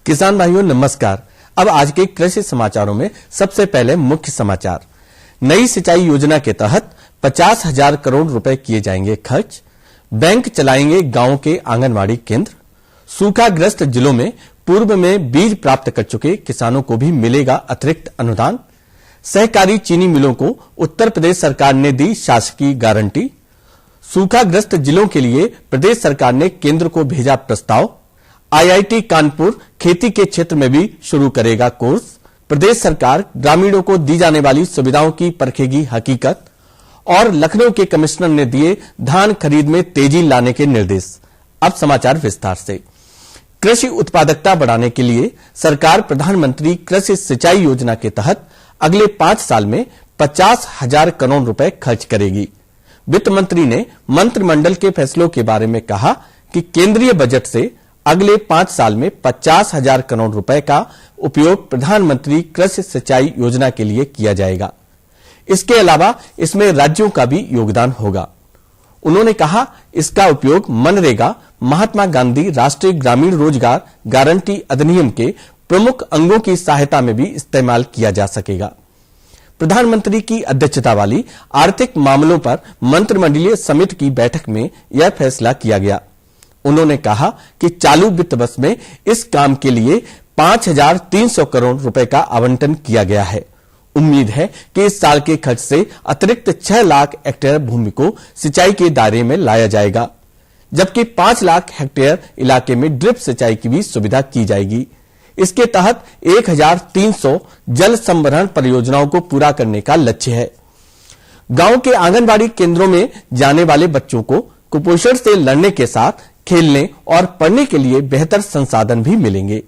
किसान भाइयों नमस्कार। अब आज के कृषि समाचारों में सबसे पहले मुख्य समाचार। नई सिंचाई योजना के तहत 50,000 करोड़ रुपए किए जाएंगे खर्च। बैंक चलाएंगे गांव के आंगनवाड़ी केंद्र। सूखाग्रस्त जिलों में पूर्व में बीज प्राप्त कर चुके किसानों को भी मिलेगा अतिरिक्त अनुदान। सहकारी चीनी मिलों को उत्तर प्रदेश सरकार ने दी शासकीय गारंटी। सूखाग्रस्त जिलों के लिए प्रदेश सरकार ने केंद्र को भेजा प्रस्ताव। आईआईटी कानपुर खेती के क्षेत्र में भी शुरू करेगा कोर्स। प्रदेश सरकार ग्रामीणों को दी जाने वाली सुविधाओं की परखेगी हकीकत। और लखनऊ के कमिश्नर ने दिए धान खरीद में तेजी लाने के निर्देश। अब समाचार विस्तार से। कृषि उत्पादकता बढ़ाने के लिए सरकार प्रधानमंत्री कृषि सिंचाई योजना के तहत अगले 5 साल में 50,000 करोड़ रुपए खर्च करेगी। वित्त मंत्री ने मंत्रिमंडल के फैसलों के बारे में कहा कि केंद्रीय बजट से अगले 5 साल में 50,000 करोड़ रुपए का उपयोग प्रधानमंत्री कृषि सिंचाई योजना के लिए किया जाएगा। इसके अलावा इसमें राज्यों का भी योगदान होगा। उन्होंने कहा इसका उपयोग मनरेगा, महात्मा गांधी राष्ट्रीय ग्रामीण रोजगार गारंटी अधिनियम के प्रमुख अंगों की सहायता में भी इस्तेमाल किया जा सकेगा। प्रधानमंत्री की अध्यक्षता वाली आर्थिक मामलों पर मंत्रिमंडलीय समिति की बैठक में यह फैसला किया गया। उन्होंने कहा कि चालू वित्त वर्ष में इस काम के लिए 5,300 करोड़ रुपए का आवंटन किया गया है। उम्मीद है कि इस साल के खर्च से अतिरिक्त 6 लाख हेक्टेयर भूमि को सिंचाई के दायरे में लाया जाएगा, जबकि 5 लाख हेक्टेयर इलाके में ड्रिप सिंचाई की भी सुविधा की जाएगी। इसके तहत 1,300 जल संवर्धन परियोजनाओं को पूरा करने का लक्ष्य है। गांव के आंगनबाड़ी केंद्रों में जाने वाले बच्चों को कुपोषण से लड़ने के साथ खेलने और पढ़ने के लिए बेहतर संसाधन भी मिलेंगे।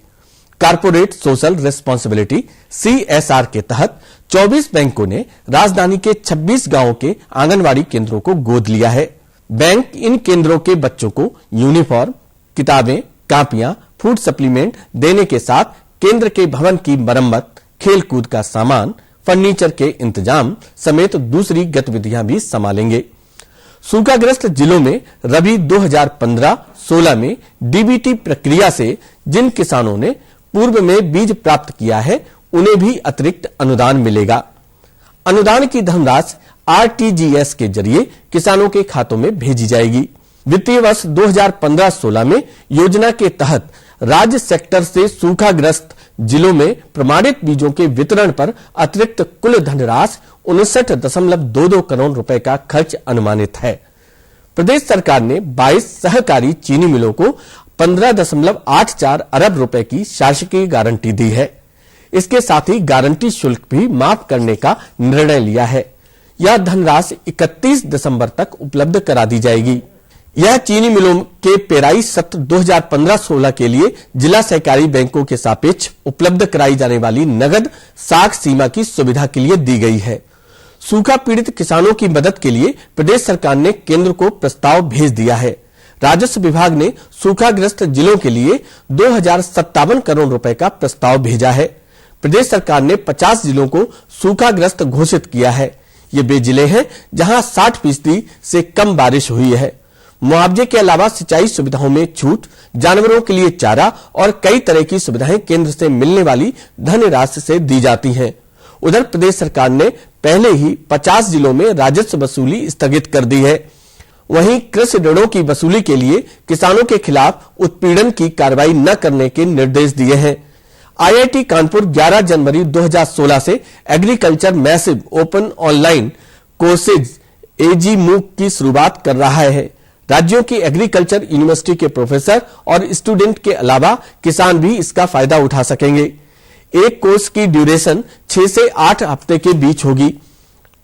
कारपोरेट सोशल रिस्पांसिबिलिटी CSR के तहत 24 बैंकों ने राजधानी के 26 गांवों के आंगनवाड़ी केंद्रों को गोद लिया है। बैंक इन केंद्रों के बच्चों को यूनिफॉर्म, किताबें, कापियां, फूड सप्लीमेंट देने के साथ केंद्र के भवन की मरम्मत, खेलकूद का सामान, फर्नीचर के इंतजाम समेत दूसरी गतिविधियां भी संभालेंगे। सूखाग्रस्त जिलों में रबी 2015-16 में डीबीटी प्रक्रिया से जिन किसानों ने पूर्व में बीज प्राप्त किया है उन्हें भी अतिरिक्त अनुदान मिलेगा। अनुदान की धनराशि RTGS के जरिए किसानों के खातों में भेजी जाएगी। वित्तीय वर्ष 2015-16 में योजना के तहत राज्य सेक्टर से सूखाग्रस्त जिलों में प्रमाणित बीजों के वितरण पर अतिरिक्त कुल धनराशि 59.22 करोड़ रुपए का खर्च अनुमानित है। प्रदेश सरकार ने 22 सहकारी चीनी मिलों को 15.84 अरब रुपए की शासकीय गारंटी दी है। इसके साथ ही गारंटी शुल्क भी माफ करने का निर्णय लिया है। यह धनराशि 31 दिसंबर तक उपलब्ध करा दी जाएगी। यह चीनी मिलों के पेराई सत्र 2015-16 के लिए जिला सहकारी बैंकों के सापेक्ष उपलब्ध कराई जाने वाली नगद साख सीमा की सुविधा के लिए दी गई है। सूखा पीड़ित किसानों की मदद के लिए प्रदेश सरकार ने केंद्र को प्रस्ताव भेज दिया है। राजस्व विभाग ने सूखाग्रस्त जिलों के लिए 2,057 करोड़ रुपए का प्रस्ताव भेजा है। प्रदेश सरकार ने 50 जिलों को सूखाग्रस्त घोषित किया है। ये वे जिले हैं जहां 60% से कम बारिश हुई है। मुआवजे के अलावा सिंचाई सुविधाओं में छूट, जानवरों के लिए चारा और कई तरह की सुविधाएं केंद्र से मिलने वाली धनराशि से दी जाती हैं। उधर प्रदेश सरकार ने पहले ही 50 जिलों में राजस्व वसूली स्थगित कर दी है। वहीं कृषि ऋणों की वसूली के लिए किसानों के खिलाफ उत्पीड़न की कार्रवाई न करने के निर्देश दिए हैं। आईआईटी कानपुर 11 जनवरी 2016 से agriculture massive open online courses AG MOOC की शुरुआत कर रहा है। राज्यों की एग्रीकल्चर यूनिवर्सिटी के प्रोफेसर और स्टूडेंट के अलावा किसान भी इसका फायदा उठा सकेंगे। एक कोर्स की ड्यूरेशन 6 से 8 हफ्ते के बीच होगी।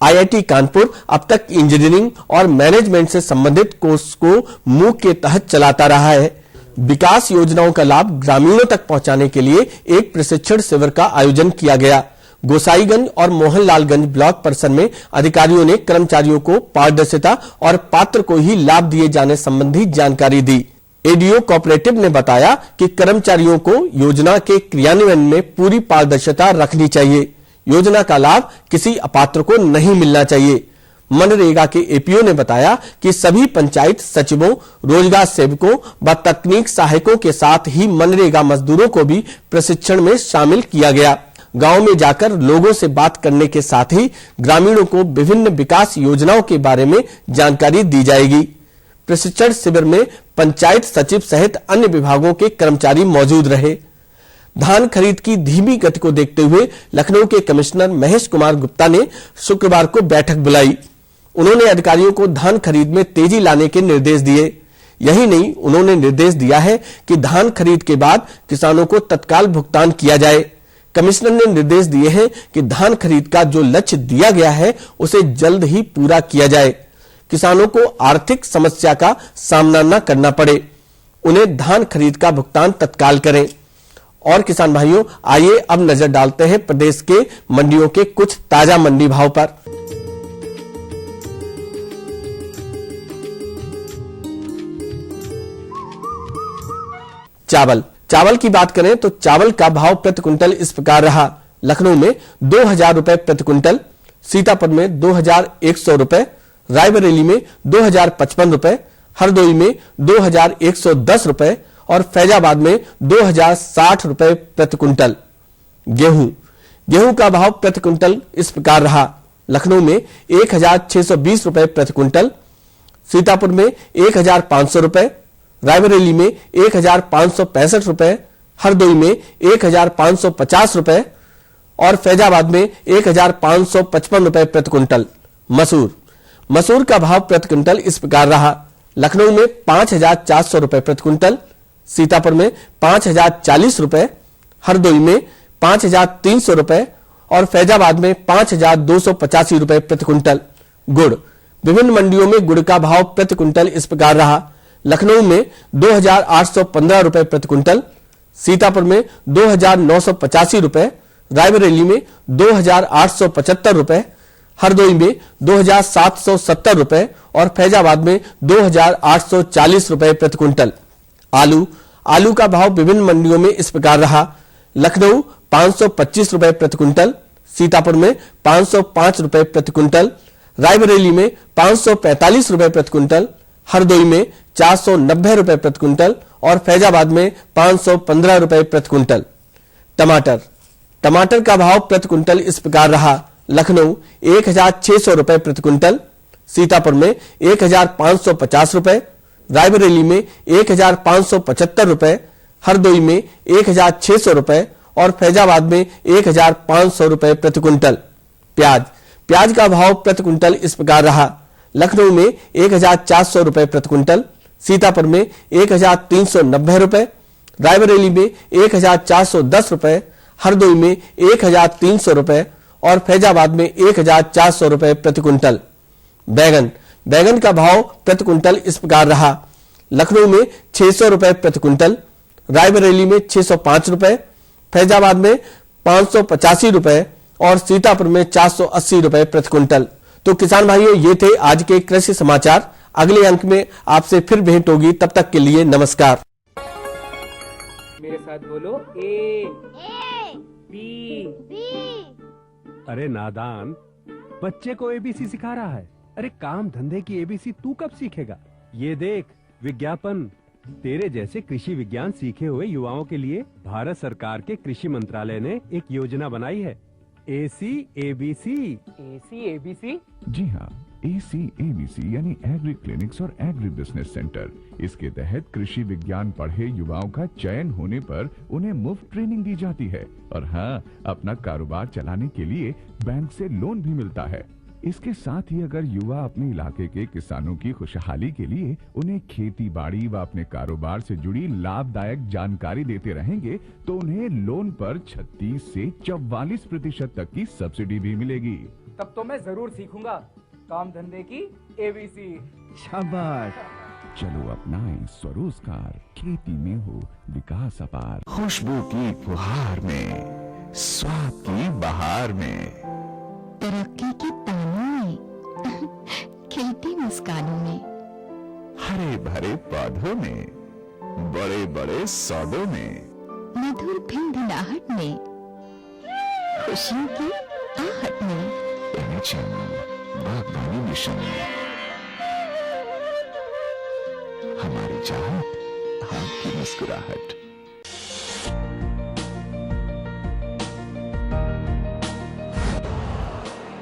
आईआईटी कानपुर अब तक इंजीनियरिंग और मैनेजमेंट से संबंधित कोर्स को MOOC के तहत चलाता रहा है। विकास योजनाओं का लाभ ग्रामीणों तक पहुंचाने के लिए एक प्रशिक्षण शिविर का आयोजन किया गया। गोसाईगंज और मोहनलालगंज ब्लॉक परिषद में अधिकारियों ने कर्मचारियों को पारदर्शिता और पात्र को ही लाभ दिए जाने संबंधी जानकारी दी। एडीओ कोऑपरेटिव ने बताया कि कर्मचारियों को योजना के क्रियान्वयन में पूरी पारदर्शिता रखनी चाहिए। योजना का लाभ किसी अपात्र को नहीं मिलना चाहिए। मनरेगा के एपीओ ने बताया कि सभी पंचायत सचिवों, रोजगार सेवकों व तकनीक सहायकों के साथ ही मनरेगा मजदूरों को भी प्रशिक्षण में शामिल किया गया। गांव में जाकर लोगों से बात करने के साथ ही ग्रामीणों को विभिन्न विकास योजनाओं के बारे में जानकारी दी जाएगी। प्रशिक्षण शिविर में पंचायत सचिव सहित अन्य विभागों के कर्मचारी मौजूद रहे। धान खरीद की धीमी गति को देखते हुए लखनऊ के कमिश्नर महेश कुमार गुप्ता ने शुक्रवार को बैठक बुलाई। उन्होंने अधिकारियों को धान खरीद में तेजी लाने के निर्देश दिए। यही नहीं, उन्होंने निर्देश दिया है कि धान खरीद के बाद किसानों को तत्काल भुगतान किया जाए। कमिश्नर ने निर्देश दिए हैं कि धान खरीद का जो लक्ष्य दिया गया है उसे जल्द ही पूरा किया जाए। किसानों को आर्थिक समस्या का सामना न करना पड़े, उन्हें धान खरीद का भुगतान तत्काल करें। और किसान भाइयों, आइए अब नजर डालते हैं प्रदेश के मंडियों के कुछ ताजा मंडी भाव पर। चावल की बात करें तो चावल का भाव प्रति क्विंटल इस प्रकार रहा। लखनऊ में 2000 रुपए प्रति क्विंटल, सीतापुर में 2100 रुपए, रायबरेली में 2055 रुपए, हरदोई में 2110 रुपए और फैजाबाद में 2060 रुपए प्रति क्विंटल। गेहूं का भाव प्रति क्विंटल इस प्रकार रहा। लखनऊ में 1620 रुपए प्रति क्विंटल, सीतापुर में 1500 रुपए, रायबरेली में 1565 रुपए, हरदोई में 1550 रुपए और फैजाबाद में 1555 रुपए प्रति क्विंटल। मसूर का भाव प्रति क्विंटल इस प्रकार रहा। लखनऊ में 5400 रुपए प्रति क्विंटल, सीतापुर में 5040 रुपए, हरदोई में 5300 रुपए और फैजाबाद में 5285 रुपए प्रति क्विंटल। गुड़, विभिन्न मंडियों में गुड़ का भाव प्रति क्विंटल इस प्रकार रहा। लखनऊ में 2815 रुपए प्रति क्विंटल, सीतापुर में 2985 रुपए, रायबरेली में 2875 रुपए, हरदोई में 2770 रुपए और फैजाबाद में 2840 रुपए प्रति क्विंटल। आलू का भाव विभिन्न मंडियों में इस प्रकार रहा। लखनऊ 525 रुपए प्रति क्विंटल, सीतापुर में 505 रुपए प्रति क्विंटल, रायबरेली में 545 रुपए प्रति क्विंटल, हरदोई में 490 रुपए प्रति क्विंटल और फैजाबाद में 515 रुपए प्रति क्विंटल। टमाटर का भाव प्रति क्विंटल इस प्रकार रहा। लखनऊ 1600 रुपए प्रति क्विंटल, सीतापुर में 1550 रुपए, रायबरेली में 1575 रुपए, हरदोई में 1600 रुपए और फैजाबाद में 1500 रुपए प्रति क्विंटल। प्याज का भाव प्रति क्विंटल इस प्रकार रहा। लखनऊ में 1400 रुपए प्रति क्विंटल, सीतापुर में 1390 रुपए, रायबरेली में 1410 रुपए, हरदोई में 1300 रुपए और फैजाबाद में 1400 रुपए प्रति क्विंटल। बैगन का भाव प्रति क्विंटल इस प्रकार रहा। लखनऊ में 600 रुपए प्रति क्विंटल, रायबरेली में 605 रुपए, फैजाबाद में 585 रुपए और सीतापुर में 480 रुपए प्रति क्विंटल। तो किसान भाइयों, ये थे आज के कृषि समाचार। अगले अंक में आपसे फिर भेंट होगी, तब तक के लिए नमस्कार। मेरे साथ बोलो ए बी। अरे नादान, बच्चे को एबीसी सिखा रहा है। अरे काम धंधे की एबीसी तू कब सीखेगा? ये देख विज्ञापन। तेरे जैसे कृषि विज्ञान सीखे हुए युवाओं के लिए भारत सरकार के कृषि मंत्रालय ने एक योजना बनाई है, ACABC। ACABC? जी हाँ, ACABC यानी एग्री क्लिनिक्स और एग्री बिजनेस सेंटर। इसके तहत कृषि विज्ञान पढ़े युवाओं का चयन होने पर उन्हें मुफ्त ट्रेनिंग दी जाती है और हाँ, अपना कारोबार चलाने के लिए बैंक से लोन भी मिलता है। इसके साथ ही अगर युवा अपने इलाके के किसानों की खुशहाली के लिए उन्हें खेती बाड़ी व अपने कारोबार से जुड़ी लाभदायक जानकारी देते रहेंगे तो उन्हें लोन पर 36 से 44% तक की सब्सिडी भी मिलेगी। तब तो मैं जरूर सीखूंगा काम धंधे की ABC। शाबाश, चलो अपनाएं स्वरोजगार, खेती में हो विकास अपार। खुशबू की फुहार में, स्वाद की बहार में, तरक्की की तानों में, खिलती मुस्कानों में, हरे भरे पौधों में, बड़े बड़े सौदों में, मधुर भिनभिनाहट में, खुशियों की आहट में, टेंशन बागवानी मिशन। हमारी चाहत, आपकी मुस्कुराहट।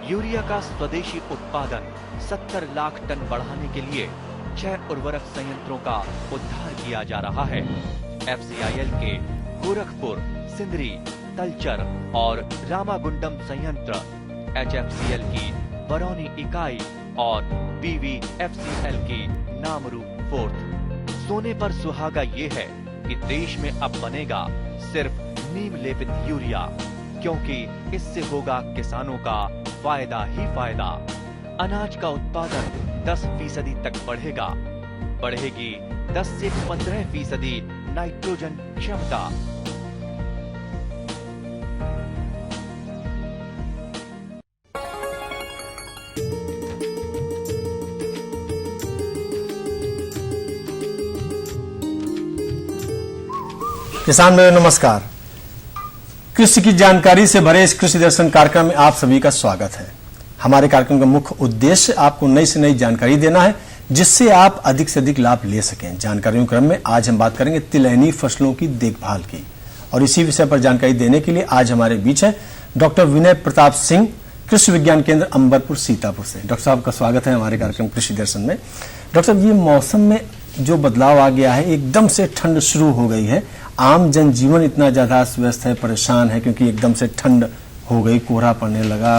यूरिया का स्वदेशी उत्पादन 70 लाख टन बढ़ाने के लिए 6 उर्वरक संयंत्रों का उद्धार किया जा रहा है। FCIL के गोरखपुर, सिंदरी, तलचर और रामागुंडम संयंत्र, HFCL की बरौनी इकाई और BVFCL की नामरू फोर्थ। सोने पर सुहागा ये है कि देश में अब बनेगा सिर्फ नीम लेपित यूरिया, क्योंकि इससे होगा किसानों का फायदा ही फायदा। अनाज का उत्पादन 10% तक बढ़ेगा। बढ़ेगी 10 से 15% नाइट्रोजन क्षमता। किसान मेरे नमस्कार। कृषि की जानकारी से भरे इस कृषि दर्शन कार्यक्रम में आप सभी का स्वागत है। हमारे कार्यक्रम का मुख्य उद्देश्य आपको नई से नई जानकारी देना है, जिससे आप अधिक से अधिक लाभ ले सकें। जानकारियों क्रम में आज हम बात करेंगे तिलहनी फसलों की देखभाल की, और इसी विषय पर जानकारी देने के लिए आज हमारे बीच है डॉक्टर विनय प्रताप सिंह, कृषि विज्ञान केंद्र अंबरपुर, सीतापुर से। डॉक्टर साहब का स्वागत है हमारे कार्यक्रम कृषि दर्शन में। डॉक्टर साहब, ये मौसम में जो बदलाव आ गया है, एकदम से ठंड शुरू हो गई है, आम जनजीवन इतना ज्यादा अस्त व्यस्त है, परेशान है, क्योंकि एकदम से ठंड हो गई, कोहरा पड़ने लगा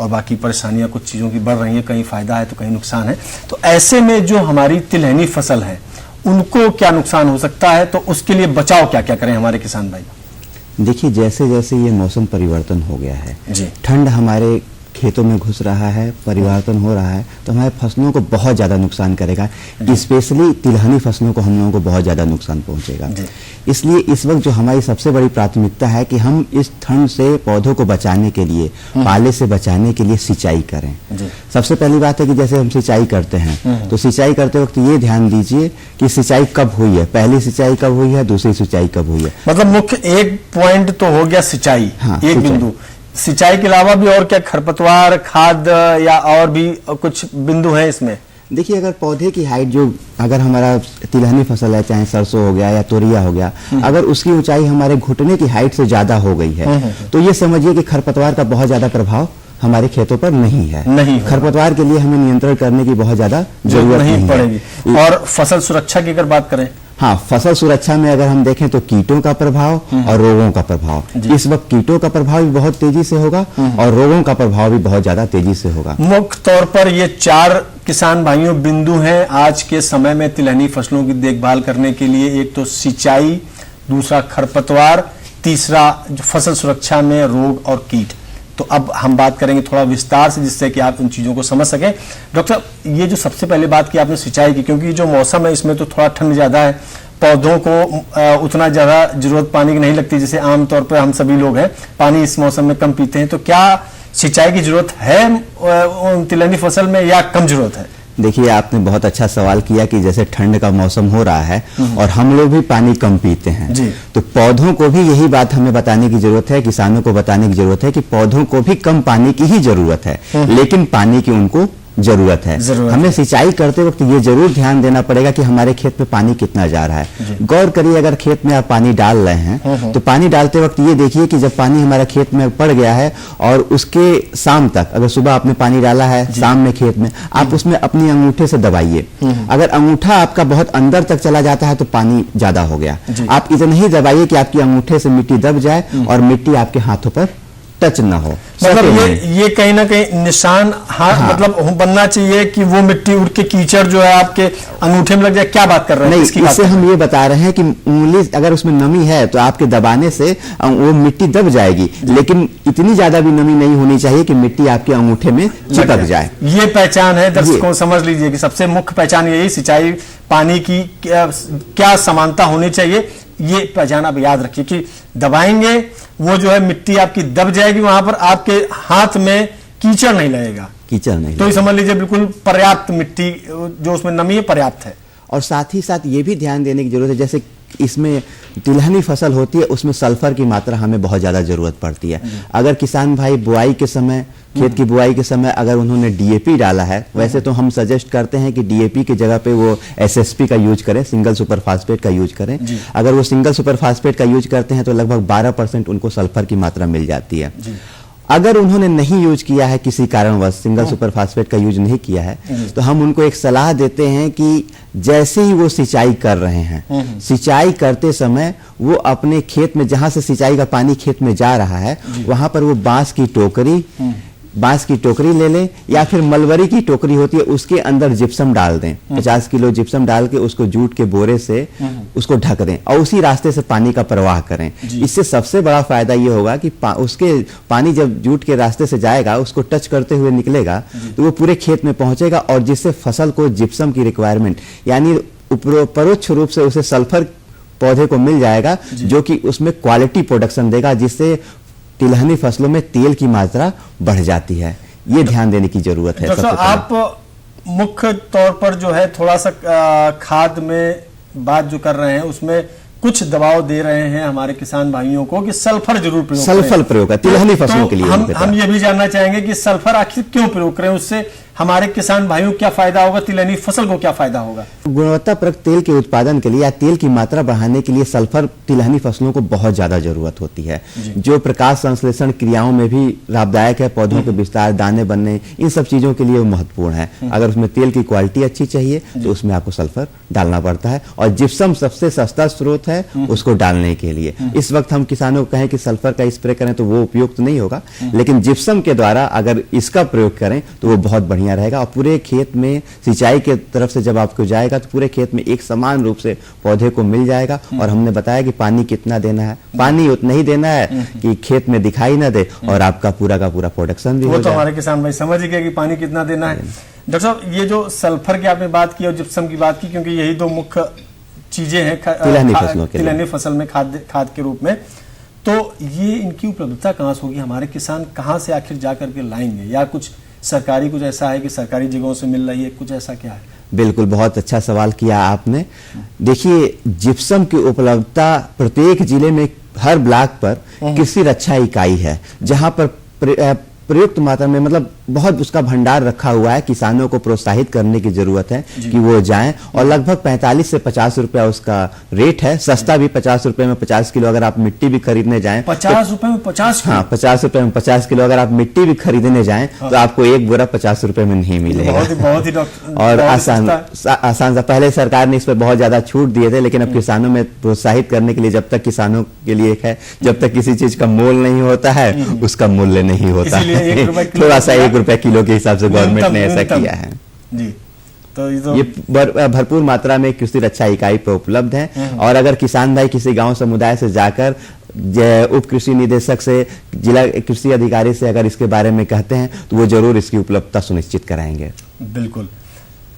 और बाकी परेशानियां कुछ चीजों की बढ़ रही हैं, कहीं फायदा है तो कहीं नुकसान है। तो ऐसे में जो हमारी तिलहनी फसल है, उनको क्या नुकसान हो सकता है, तो उसके लिए बचाव क्या क्या करें हमारे किसान भाई? देखिए, जैसे जैसे ये मौसम परिवर्तन हो गया है जी, ठंड हमारे खेतों में घुस रहा है, परिवर्तन हो रहा है, तो हमारे फसलों को बहुत ज्यादा नुकसान करेगा। स्पेशली तिलहनी फसलों को हम लोगों को बहुत ज्यादा नुकसान पहुंचेगा। इसलिए इस वक्त जो हमारी सबसे बड़ी प्राथमिकता है कि हम इस ठंड से पौधों को बचाने के लिए, पाले से बचाने के लिए सिंचाई करें। सबसे पहली बात है कि जैसे हम सिंचाई करते हैं, तो सिंचाई करते वक्त ये ध्यान दीजिए कि सिंचाई कब हुई है, पहली सिंचाई कब हुई है, दूसरी सिंचाई कब हुई है। मतलब मुख्य एक पॉइंट तो हो गया सिंचाई, हाँ, एक बिंदु। सिंचाई के अलावा भी और क्या, खरपतवार, खाद या और भी कुछ बिंदु हैं इसमें? देखिए, अगर पौधे की हाइट जो, अगर हमारा तिलहनी फसल है, चाहे सरसों हो गया या तोरिया हो गया, अगर उसकी ऊंचाई हमारे घुटने की हाइट से ज्यादा हो गई है, तो ये समझिए कि खरपतवार का बहुत ज्यादा प्रभाव हमारे खेतों पर नहीं है। खरपतवार के लिए हमें नियंत्रण करने की बहुत ज्यादा जरूरत नहीं पड़ेगी। और फसल सुरक्षा की अगर बात करें, हाँ, फसल सुरक्षा में अगर हम देखें तो कीटों का प्रभाव और रोगों का प्रभाव, इस वक्त कीटों का प्रभाव भी बहुत तेजी से होगा और रोगों का प्रभाव भी बहुत ज्यादा तेजी से होगा। मुख्य तौर पर ये 4 किसान भाइयों बिंदु हैं आज के समय में तिलहनी फसलों की देखभाल करने के लिए। एक तो सिंचाई, दूसरा खरपतवार, तीसरा फसल सुरक्षा में रोग और कीट। तो अब हम बात करेंगे थोड़ा विस्तार से, जिससे कि आप इन चीजों को समझ सकें। डॉक्टर, ये जो सबसे पहले बात की आपने सिंचाई की, क्योंकि जो मौसम है इसमें तो थोड़ा ठंड ज्यादा है, पौधों को उतना ज्यादा जरूरत पानी की नहीं लगती, जैसे आमतौर पर हम सभी लोग हैं पानी इस मौसम में कम पीते हैं। तो क्या सिंचाई की जरूरत है तिलहनी फसल में या कम जरूरत है? देखिए, आपने बहुत अच्छा सवाल किया कि जैसे ठंड का मौसम हो रहा है और हम लोग भी पानी कम पीते हैं, तो पौधों को भी यही बात हमें बताने की जरूरत है, किसानों को बताने की जरूरत है कि पौधों को भी कम पानी की ही जरूरत है, लेकिन पानी की उनको जरूरत है। हमें सिंचाई करते वक्त ये जरूर ध्यान देना पड़ेगा कि हमारे खेत में पानी कितना जा रहा है। गौर करिए, अगर खेत में आप पानी डाल रहे हैं तो पानी डालते वक्त ये देखिए कि जब पानी हमारे खेत में पड़ गया है और उसके शाम तक, अगर सुबह आपने पानी डाला है, शाम में खेत में आप उसमें अपनी अंगूठे से दबाइए। अगर अंगूठा आपका बहुत अंदर तक चला जाता है तो पानी ज्यादा हो गया। आप इतना ही दबाइए कि आपकी अंगूठे से मिट्टी दब जाए और मिट्टी आपके हाथों पर टच ना हो। मतलब ये कहीं ना कहीं निशान मतलब बनना चाहिए कि वो मिट्टी उड़ के कीचड़ जो है आपके अंगूठे में लग जाए। क्या बात कर रहे हैं? नहीं, इससे हम ये बता रहे हैं कि उंगली अगर उसमें नमी है तो आपके दबाने से वो मिट्टी दब जाएगी, लेकिन इतनी ज्यादा भी नमी नहीं होनी चाहिए कि मिट्टी आपके अंगूठे में चिपक जाए। ये पहचान है दर्शकों, समझ लीजिए कि सबसे मुख्य पहचान यही, सिंचाई पानी की क्या समानता होनी चाहिए, ये पहचान आप याद रखिए कि दबाएंगे वो जो है मिट्टी आपकी दब जाएगी, वहां पर आपके हाथ में कीचड़ नहीं लगेगा। कीचड़ नहीं, तो ये समझ लीजिए बिल्कुल पर्याप्त मिट्टी जो उसमें नमी है पर्याप्त है। और साथ ही साथ ये भी ध्यान देने की जरूरत है, जैसे इसमें तिलहनी फसल होती है उसमें सल्फर की मात्रा हमें बहुत ज़्यादा ज़रूरत पड़ती है। अगर किसान भाई बुआई के समय, खेत की बुआई के समय अगर उन्होंने डीएपी डाला है, वैसे तो हम सजेस्ट करते हैं कि डीएपी की जगह पे वो एसएसपी का यूज करें, सिंगल सुपर फास्फेट का यूज करें। अगर वो सिंगल सुपर फास्फेट का यूज करते हैं तो लगभग 12% उनको सल्फर की मात्रा मिल जाती है। अगर उन्होंने नहीं यूज किया है, किसी कारणवश सिंगल सुपर फास्फेट का यूज नहीं किया है, तो हम उनको एक सलाह देते हैं कि जैसे ही वो सिंचाई कर रहे हैं, सिंचाई करते समय वो अपने खेत में, जहां से सिंचाई का पानी खेत में जा रहा है, वहां पर वो बांस की टोकरी ले लें, या फिर मलबरी की टोकरी होती है उसके अंदर जिप्सम डाल दें। 50 किलो जिप्सम डाल के उसको जूट के बोरे से उसको ढक दें और उसी रास्ते से पानी का प्रवाह करें। इससे सबसे बड़ा फायदा ये होगा कि उसके पानी जब जूट के रास्ते से जाएगा, उसको टच करते हुए निकलेगा तो वो पूरे खेत में पहुंचेगा, और जिससे फसल को जिप्सम की रिक्वायरमेंट, यानी परोक्ष रूप से उसे सल्फर पौधे को मिल जाएगा, जो कि उसमें क्वालिटी प्रोडक्शन देगा, जिससे तिलहनी फसलों में तेल की मात्रा बढ़ जाती है। ये ध्यान देने की जरूरत है। डॉक्टर साहब, आप मुख्य तौर पर जो है थोड़ा सा खाद में बात जो कर रहे हैं, उसमें कुछ दबाव दे रहे हैं हमारे किसान भाइयों को कि सल्फर जरूर प्रयोग करें। सल्फर प्रयोग है तिलहनी फसलों के लिए। हम ये भी जानना चाहेंगे कि सल्फर आखिर क्यों प्रयोग करें, उससे हमारे किसान भाइयों को क्या फायदा होगा, तिलहनी फसल को क्या फायदा होगा? गुणवत्तापरक तेल के उत्पादन के लिए या तेल की मात्रा बढ़ाने के लिए सल्फर तिलहनी फसलों को बहुत ज्यादा जरूरत होती है, जो प्रकाश संश्लेषण क्रियाओं में भी लाभदायक है। पौधों के विस्तार, दाने बनने, इन सब चीजों के लिए वो महत्वपूर्ण है। अगर उसमें तेल की क्वालिटी अच्छी चाहिए तो उसमें आपको सल्फर डालना पड़ता है, और जिप्सम सबसे सस्ता स्रोत है उसको डालने के लिए। इस वक्त हम किसानों को कहें कि सल्फर का स्प्रे करें तो वो उपयुक्त नहीं होगा, लेकिन जिप्सम के द्वारा अगर इसका प्रयोग करें तो वो बहुत बढ़िया रहेगा। और पूरे खेत में सिंचाई के तरफ से जब आपको जाएगा तो पूरे खेत में एक समान रूप से पौधे को मिल जाएगा। और हमने बताया कि पानी कितना देना है, पानी उतना ही देना है कि खेत में दिखाई ना दे, और आपका पूरा का पूरा प्रोडक्शन भी हो जाए। वो तो हमारे किसान भाई समझ गए कि पानी कितना देना है। डॉक्टर साहब, ये जो सल्फर की आपने बात की और जिप्सम की बात की, क्योंकि यही दो मुख्य चीजें हैं तिलहनी फसल में खाद के रूप में, तो ये इनकी उपलब्धता कहाँ से होगी? हमारे किसान कहाँ से आखिर जा करके लाएंगे? या कुछ सरकारी, कुछ ऐसा है कि सरकारी जगहों से मिल रही है, कुछ ऐसा क्या है? बिल्कुल, बहुत अच्छा सवाल किया आपने। देखिए, जिप्सम की उपलब्धता प्रत्येक जिले में, हर ब्लॉक पर कृषि रक्षा इकाई है, जहां पर प्रयुक्त मात्रा में, मतलब बहुत उसका भंडार रखा हुआ है। किसानों को प्रोत्साहित करने की जरूरत है कि वो जाएं, और लगभग 45 से 50 रुपया उसका रेट है। सस्ता भी 50 रुपए में 50 किलो अगर आप मिट्टी भी खरीदने जाएं, 50 रुपए में 50 किलो? हाँ, 50 रुपए में 50 किलो अगर आप मिट्टी भी खरीदने जाएं तो आपको एक बोरा 50 रुपए में नहीं मिलेगा। बहुत ही और आसान सा। पहले सरकार ने इस पर बहुत ज्यादा छूट दिए थे, लेकिन अब किसानों में प्रोत्साहित करने के लिए, जब तक किसानों के लिए एक है, जब तक किसी चीज का मोल नहीं होता है उसका मूल्य नहीं होता है। थोड़ा सा 1 रुपए किलो के हिसाब से गवर्नमेंट ने ऐसा किया है जी। तो ये भरपूर मात्रा में कृषि रक्षा इकाई पर उपलब्ध है। और अगर किसान भाई किसी गांव समुदाय से जाकर उप कृषि निदेशक से, जिला कृषि अधिकारी से अगर इसके बारे में कहते हैं तो वो जरूर इसकी उपलब्धता सुनिश्चित कराएंगे। बिल्कुल।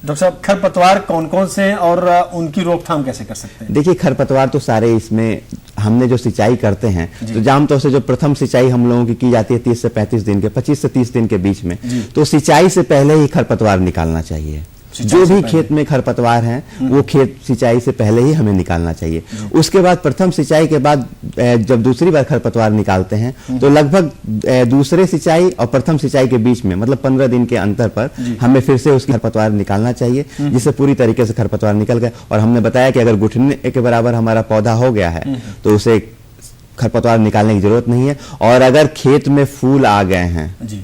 डॉक्टर साहब, खरपतवार कौन कौन से हैं और उनकी रोकथाम कैसे कर सकते हैं? देखिए, खरपतवार तो सारे, इसमें हमने जो सिंचाई करते हैं तो आमतौर से जो प्रथम सिंचाई हम लोगों की जाती है 30 से 35 दिन के, 25 से 30 दिन के बीच में, तो सिंचाई से पहले ही खरपतवार निकालना चाहिए। जो भी खेत में खरपतवार हैं वो खेत सिंचाई से पहले ही हमें निकालना चाहिए। उसके बाद प्रथम सिंचाई के बाद जब दूसरी बार खरपतवार निकालते हैं तो लगभग दूसरे सिंचाई और प्रथम सिंचाई के बीच में, मतलब 15 दिन के अंतर पर हमें फिर से उसकी खरपतवार निकालना चाहिए, जिससे पूरी तरीके से खरपतवार निकल गए। और हमने बताया कि अगर घुटने के बराबर हमारा पौधा हो गया है तो उसे खरपतवार निकालने की जरूरत नहीं है। और अगर खेत में फूल आ गए हैं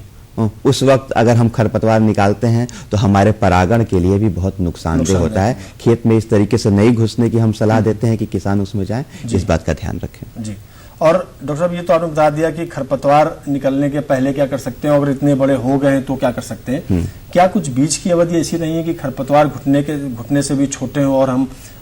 उस वक्त अगर हम खरपतवार निकालते हैं तो हमारे परागण के लिए भी बहुत नुकसानदेह होता है। खेत में इस तरीके से नहीं घुसने की हम सलाह देते हैं कि किसान उसमें जाएं, इस बात का ध्यान रखें जी। और डॉक्टर साहब, ये तो आपने बता दिया कि खरपतवार निकलने के पहले क्या कर सकते हैं, अगर इतने बड़े हो गए हैं तो क्या कर सकते हैं। क्या कुछ बीज की अवधि ऐसी नहीं है कि खरपतवार घुटने से भी छोटे हो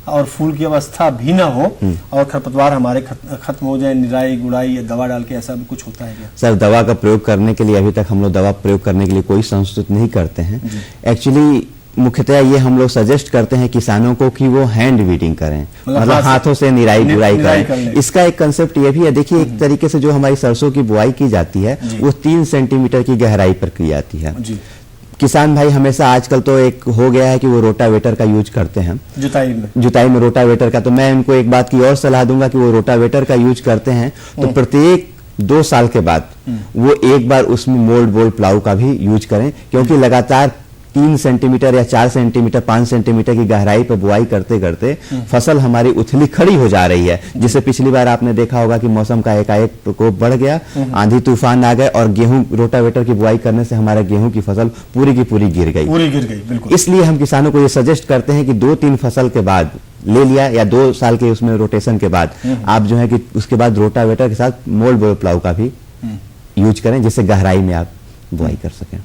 और फूल की अवस्था भी ना हो और खरपतवार हमारे खत्म हो जाए, निराई गुड़ाई या दवा डाल के, ऐसा भी कुछ होता है क्या? सर, दवा का प्रयोग करने के लिए अभी तक हम लोग दवा प्रयोग करने के लिए कोई संस्तुत नहीं करते हैं। एक्चुअली मुख्यतः ये हम लोग सजेस्ट करते हैं किसानों को कि वो हैंड वीडिंग करें, मतलब हाथों से निराई गुड़ाई करें। इसका एक कंसेप्ट ये भी है। देखिए, एक तरीके से जो हमारी सरसों की बुआई की जाती है वो 3 सेंटीमीटर की गहराई पर की जाती है। किसान भाई हमेशा आजकल तो एक हो गया है कि वो रोटावेटर का यूज करते हैं जुताई में रोटावेटर का। तो मैं इनको एक बात की और सलाह दूंगा कि वो रोटावेटर का यूज करते हैं तो प्रत्येक 2 साल के बाद वो एक बार उसमें मोल्ड बोल्ड प्लाऊ का भी यूज करें, क्योंकि लगातार 3 सेंटीमीटर या 4 सेंटीमीटर 5 सेंटीमीटर की गहराई पर बुआई करते करते फसल हमारी उथली खड़ी हो जा रही है। जिससे पिछली बार आपने देखा होगा कि मौसम का एकाएक प्रकोप बढ़ गया, आंधी तूफान आ गए और गेहूं रोटावेटर की बुआई करने से हमारे गेहूं की फसल पूरी की पूरी गिर गई बिल्कुल। इसलिए हम किसानों को ये सजेस्ट करते हैं कि 2-3 फसल के बाद ले लिया या 2 साल के उसमें रोटेशन के बाद आप जो है कि उसके बाद रोटावेटर के साथ मोल्ड बोल्ड प्लाऊ का भी यूज करें, जिससे गहराई में आप बुआई कर सकें।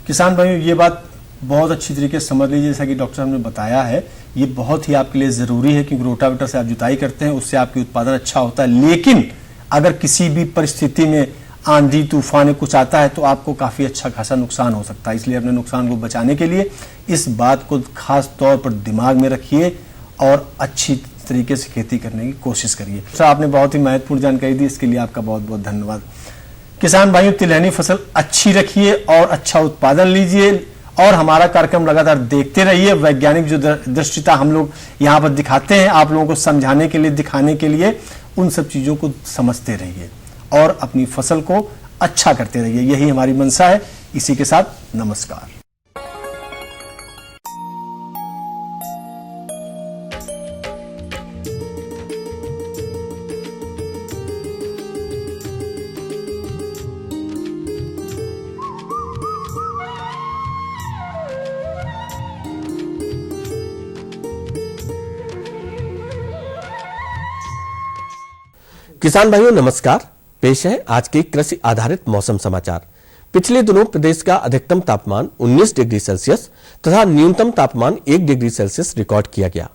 किसान भाइयों, ये बात बहुत अच्छी तरीके से समझ लीजिए, जैसा कि डॉक्टर साहब ने बताया है, ये बहुत ही आपके लिए जरूरी है क्योंकि रोटावेटर से आप जुताई करते हैं, उससे आपकी उत्पादन अच्छा होता है। लेकिन अगर किसी भी परिस्थिति में आंधी तूफान कुछ आता है तो आपको काफी अच्छा खासा नुकसान हो सकता है। इसलिए अपने नुकसान को बचाने के लिए इस बात को खास तौर पर दिमाग में रखिए और अच्छी तरीके से खेती करने की कोशिश करिए। सर, आपने बहुत ही महत्वपूर्ण जानकारी दी, इसके लिए आपका बहुत बहुत धन्यवाद। किसान भाइयों, तिलहनी फसल अच्छी रखिए और अच्छा उत्पादन लीजिए और हमारा कार्यक्रम लगातार देखते रहिए। वैज्ञानिक जो दृष्टिता हम लोग यहाँ पर दिखाते हैं आप लोगों को समझाने के लिए, दिखाने के लिए, उन सब चीजों को समझते रहिए और अपनी फसल को अच्छा करते रहिए, यही हमारी मंशा है। इसी के साथ नमस्कार। किसान भाइयों नमस्कार। पेश है आज के कृषि आधारित मौसम समाचार। पिछले दिनों प्रदेश का अधिकतम तापमान 19 डिग्री सेल्सियस तथा न्यूनतम तापमान 1 डिग्री सेल्सियस रिकॉर्ड किया गया।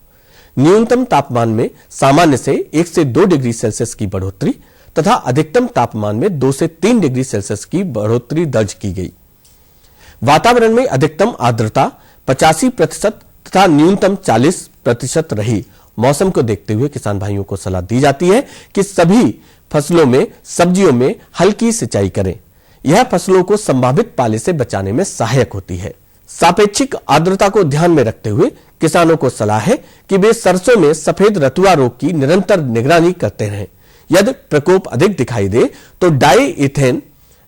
न्यूनतम तापमान में सामान्य से 1 से 2 डिग्री सेल्सियस की बढ़ोतरी तथा अधिकतम तापमान में 2 से 3 डिग्री सेल्सियस की बढ़ोतरी दर्ज की गई। वातावरण में अधिकतम आर्द्रता 85% तथा न्यूनतम 40% रही। मौसम को देखते हुए किसान भाइयों को सलाह दी जाती है कि सभी फसलों में, सब्जियों में हल्की सिंचाई करें। यह फसलों को संभावित पाले से बचाने में सहायक होती है। सापेक्षिक आर्द्रता को ध्यान में रखते हुए किसानों को सलाह है कि वे सरसों में सफेद रतुआ रोग की निरंतर निगरानी करते रहें। यदि प्रकोप अधिक दिखाई दे तो डाई इथेन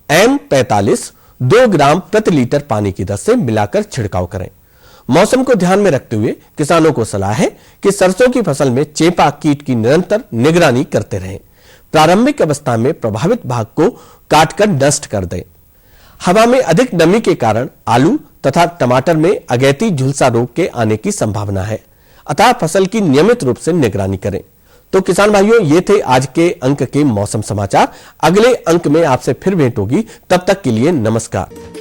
M45 2 ग्राम प्रति लीटर पानी की दर से मिलाकर छिड़काव करें। मौसम को ध्यान में रखते हुए किसानों को सलाह है कि सरसों की फसल में चेपा कीट की निरंतर निगरानी करते रहें। प्रारंभिक अवस्था में प्रभावित भाग को काटकर नष्ट कर दें। हवा में अधिक नमी के कारण आलू तथा टमाटर में अगैती झुलसा रोग के आने की संभावना है, अतः फसल की नियमित रूप से निगरानी करें। तो किसान भाइयों, ये थे आज के अंक के मौसम समाचार। अगले अंक में आपसे फिर भेंट होगी, तब तक के लिए नमस्कार।